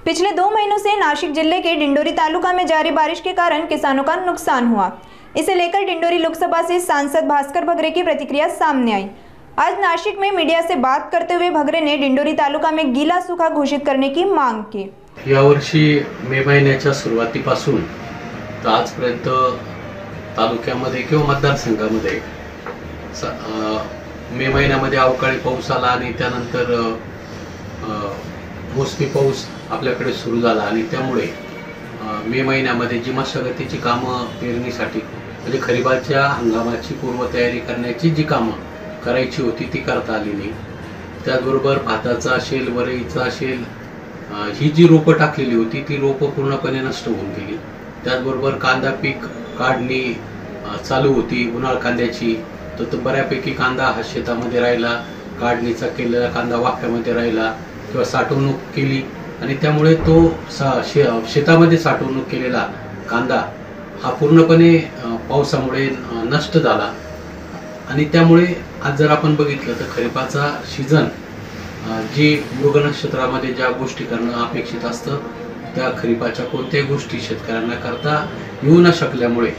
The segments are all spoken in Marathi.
पिछले 2 महीनों से नासिक जिले के डिंडोरी तालुका में जारी बारिश के कारण किसानों का नुकसान हुआ। इसे लेकर डिंडोरी लोकसभा से सांसद भास्कर भगरे की प्रतिक्रिया सामने आई। आज नासिक में मीडिया से बात करते हुए भगरे ने डिंडोरी तालुका में गीला सूखा घोषित करने की मांग की। यावर्षी मे महिन्याच्या सुरुवातीपासून तर आजपर्यंत तालुक्यामध्ये किंवा मतदारसंघामध्ये मे महिन्यामध्ये अवकाळी पाऊस आला आणि त्यानंतर मोसमी पाऊस आपल्याकडे सुरू झाला आणि त्यामुळे मे महिन्यामध्ये जी मशागतीची कामं पेरणीसाठी म्हणजे खरीपाच्या हंगामाची पूर्वतयारी करण्याची जी कामं करायची होती ती करता आली नाही। त्याचबरोबर भाताचा असेल, वरईचा असेल, ही जी रोपं टाकलेली होती ती रोपं पूर्णपणे नष्ट होऊन गेली। त्याचबरोबर कांदा पीक काढणी चालू होती उन्हाळ कांद्याची, तर बऱ्यापैकी कांदा हा शेतामध्ये राहिला, काढणीचा केलेला कांदा वाफ्यामध्ये राहिला किंवा साठवणूक केली आणि त्यामुळे तो शेतामध्ये साठवणूक केलेला कांदा हा पूर्णपणे पावसामुळे नष्ट झाला। आणि त्यामुळे आज जर आपण बघितलं तर खरीपाचा सीझन जी मृग नक्षत्रामध्ये ज्या गोष्टी करणं अपेक्षित असतं त्या खरीपाच्या कोणत्याही गोष्टी शेतकऱ्यांना करता येऊ न शकल्यामुळे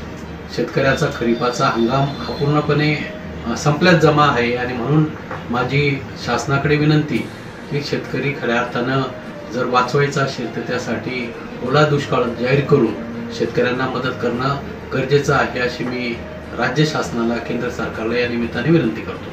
शेतकऱ्याचा खरीपाचा हंगाम हा पूर्णपणे संपल्यात जमा आहे। आणि म्हणून माझी शासनाकडे विनंती की शेतकरी खऱ्या अर्थानं जर वाचवायचा असेल तर त्यासाठी ओला दुष्काळ जाहीर करून शेतकऱ्यांना मदत करणं गरजेचं आहे, अशी मी राज्य शासनाला, केंद्र सरकारला या निमित्ताने विनंती करतो।